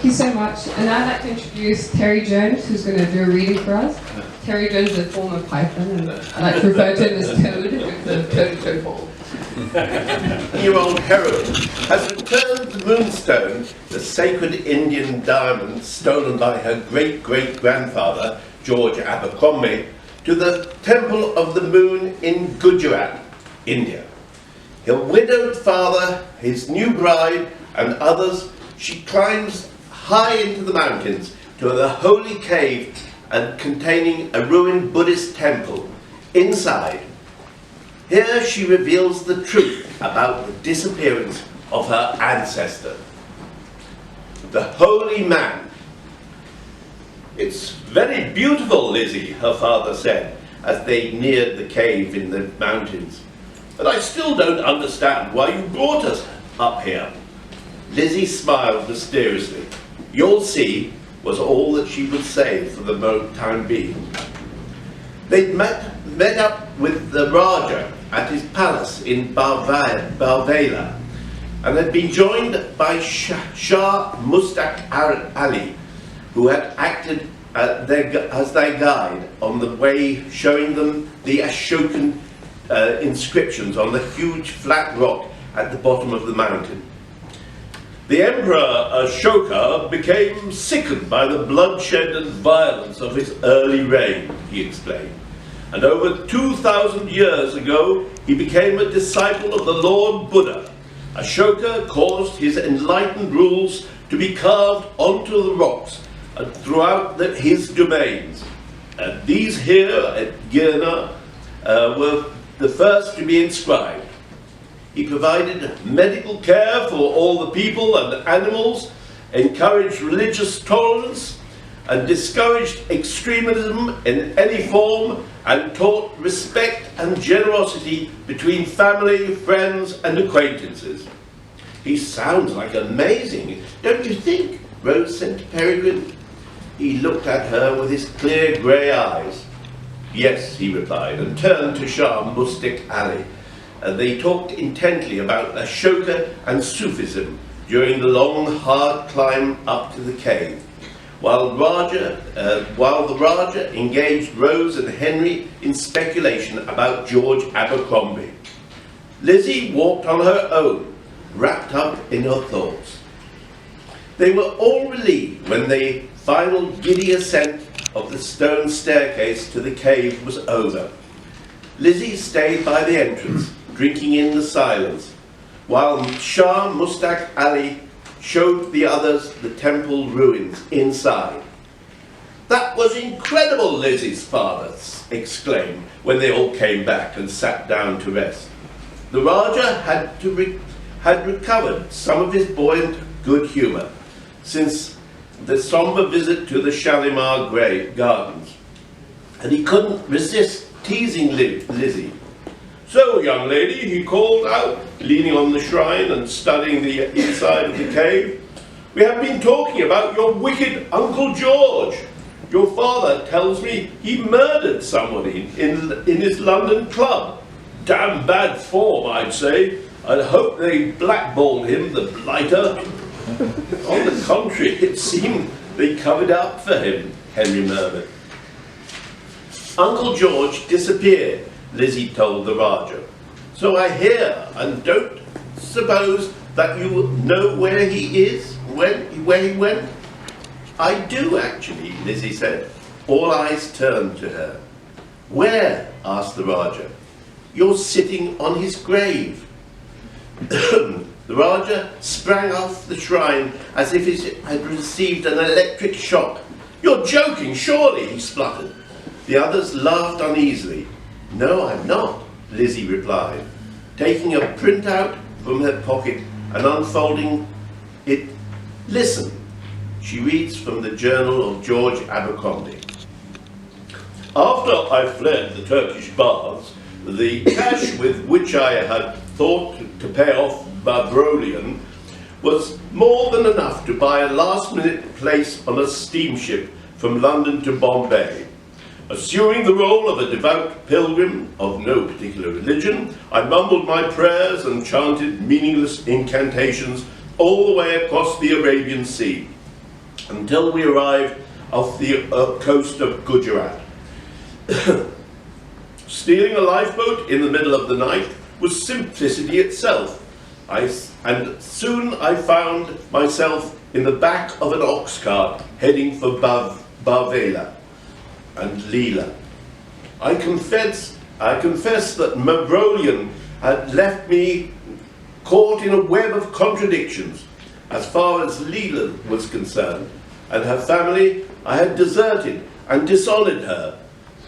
Thank you so much. And I'd like to introduce Terry Jones, who's going to do a reading for us. Terry Jones is a former python, and I like to refer to him as Toad, because of Toad Hall. Your old heroine has returned the Moonstone, the sacred Indian diamond stolen by her great-great-grandfather, George Abercrombie, to the Temple of the Moon in Gujarat, India. Her widowed father, his new bride, and others, she climbs high into the mountains to the holy cave and containing a ruined Buddhist temple. Inside, here she reveals the truth about the disappearance of her ancestor, the holy man. "It's very beautiful, Lizzie," her father said as they neared the cave in the mountains. "But I still don't understand why you brought us up here." Lizzie smiled mysteriously. "You'll see," was all that she would say for the time being. They'd met up with the Raja at his palace in Barvela, and had been joined by Shah Mustaq Ali, who had acted as their guide on the way, showing them the Ashokan inscriptions on the huge flat rock at the bottom of the mountain. "The Emperor Ashoka became sickened by the bloodshed and violence of his early reign," he explained. "And over 2,000 years ago, he became a disciple of the Lord Buddha. Ashoka caused his enlightened rules to be carved onto the rocks and throughout his domains. And these here at Girna were the first to be inscribed. He provided medical care for all the people and animals, encouraged religious tolerance, and discouraged extremism in any form, and taught respect and generosity between family, friends, and acquaintances." "He sounds like amazing, don't you think?" Rose said to Peregrine. He looked at her with his clear grey eyes. "Yes," he replied, and turned to Shah Mustaq Ali. They talked intently about Ashoka and Sufism during the long, hard climb up to the cave, while the Raja engaged Rose and Henry in speculation about George Abercrombie. Lizzie walked on her own, wrapped up in her thoughts. They were all relieved when the final giddy ascent of the stone staircase to the cave was over. Lizzie stayed by the entrance, drinking in the silence, while Shah Mustaq Ali showed the others the temple ruins inside. "That was incredible," Lizzie's father exclaimed when they all came back and sat down to rest. The Raja had recovered some of his buoyant good humour since the sombre visit to the Shalimar Gardens, and he couldn't resist teasing Lizzie. "So, young lady," he called out, leaning on the shrine and studying the inside of the cave, "we have been talking about your wicked Uncle George. Your father tells me he murdered somebody in his London club. Damn bad form, I'd say. I'd hope they blackballed him, the blighter." "On the contrary, it seemed they covered up for him," Henry murmured. "Uncle George disappeared," Lizzie told the Raja. "So I hear, and don't suppose that you know where he is, where he went?" "I do, actually," Lizzie said. All eyes turned to her. "Where?" asked the Raja. "You're sitting on his grave." The Raja sprang off the shrine as if he had received an electric shock. "You're joking, surely," he spluttered. The others laughed uneasily. "No, I'm not," Lizzie replied, taking a printout from her pocket and unfolding it. "Listen," she reads from the journal of George Abercrombie. "After I fled the Turkish baths, the cash with which I had thought to pay off Babrolian was more than enough to buy a last-minute place on a steamship from London to Bombay. Assuming the role of a devout pilgrim of no particular religion, I mumbled my prayers and chanted meaningless incantations all the way across the Arabian Sea. until we arrived off the coast of Gujarat. Stealing a lifeboat in the middle of the night was simplicity itself. And soon I found myself in the back of an ox cart heading for Barvela and Leela. I confess that Mavrolian had left me caught in a web of contradictions. As far as Leela was concerned and her family, I had deserted and dishonoured her.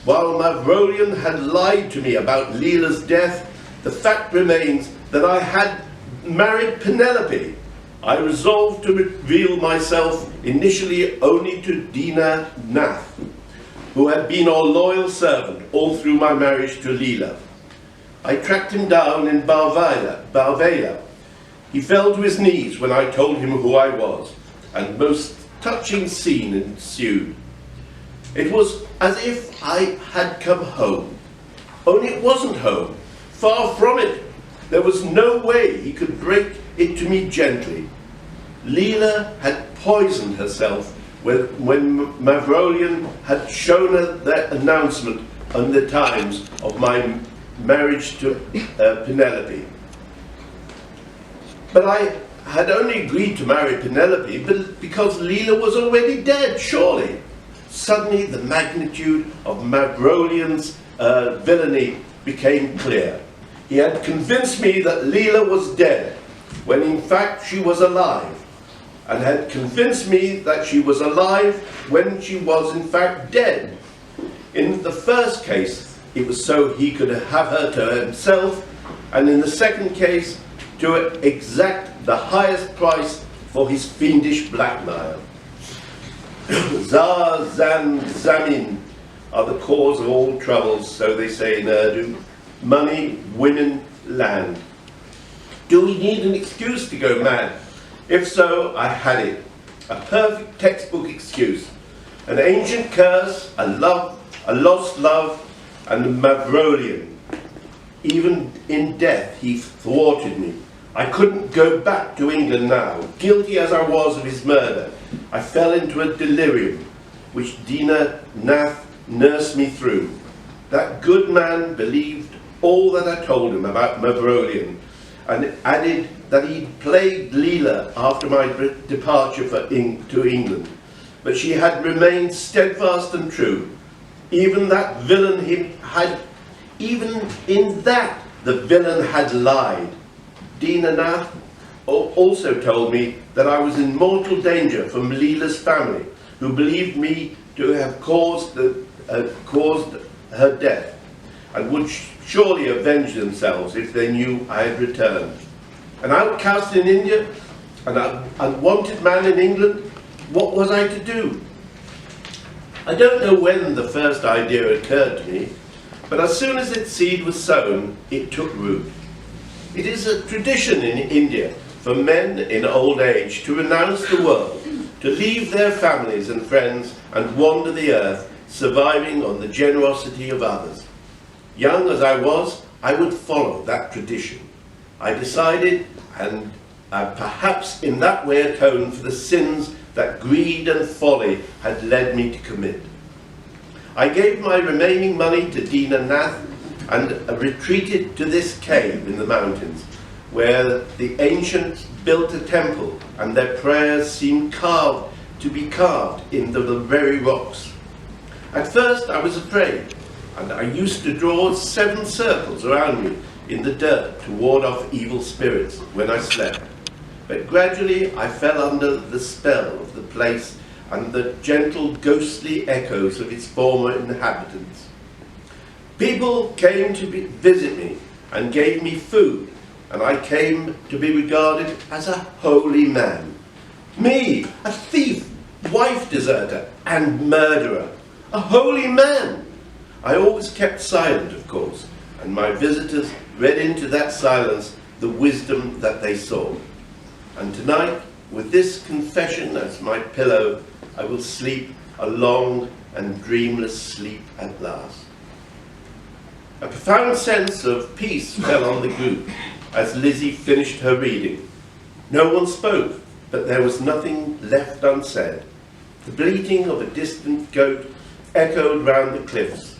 While Mavrolian had lied to me about Leela's death, the fact remains that I had married Penelope. I resolved to reveal myself initially only to Dina Nath, who had been our loyal servant all through my marriage to Leela. I tracked him down in Barvela. He fell to his knees when I told him who I was, and most touching scene ensued. It was as if I had come home, only it wasn't home, far from it. There was no way he could break it to me gently. Leela had poisoned herself when Mavrolian had shown her that announcement on the Times of my marriage to Penelope. But I had only agreed to marry Penelope because Leela was already dead, surely. Suddenly the magnitude of Mavrolian's villainy became clear. He had convinced me that Leela was dead, when in fact she was alive, and had convinced me that she was alive when she was in fact dead. In the first case, it was so he could have her to himself, and in the second case, to exact the highest price for his fiendish blackmail. Zar, Zan, Zamin are the cause of all troubles, so they say in Urdu. Money, women, land. Do we need an excuse to go mad? If so, I had it. A perfect textbook excuse. An ancient curse, a lost love, and a Mavrolian. Even in death, he thwarted me. I couldn't go back to England now. Guilty as I was of his murder, I fell into a delirium, which Dina Nath nursed me through. That good man believed all that I told him about Mavrolian, and added that he'd plagued Leela after my departure to England, but she had remained steadfast and true. Even in that the villain had lied. Dina Nath also told me that I was in mortal danger from Leela's family, who believed me to have caused her death, and would surely avenge themselves if they knew I had returned. An outcast in India, an unwanted man in England, what was I to do? I don't know when the first idea occurred to me, but as soon as its seed was sown, it took root. It is a tradition in India for men in old age to renounce the world, to leave their families and friends and wander the earth, surviving on the generosity of others. Young as I was, I would follow that tradition. I decided, and perhaps in that way atone for the sins that greed and folly had led me to commit. I gave my remaining money to Dina Nath and retreated to this cave in the mountains, where the ancients built a temple and their prayers seemed to be carved into the very rocks. At first I was afraid, and I used to draw 7 circles around me in the dirt to ward off evil spirits when I slept. But gradually I fell under the spell of the place and the gentle ghostly echoes of its former inhabitants. People came to visit me and gave me food, and I came to be regarded as a holy man. Me, a thief, wife deserter, and murderer. A holy man! I always kept silent, of course, and my visitors read into that silence the wisdom that they saw. And tonight, with this confession as my pillow, I will sleep a long and dreamless sleep at last. A profound sense of peace fell on the group as Lizzie finished her reading. No one spoke, but there was nothing left unsaid. The bleating of a distant goat echoed round the cliffs.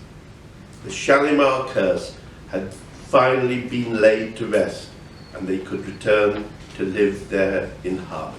The Shalimar curse had finally been laid to rest, and they could return to live there in harmony.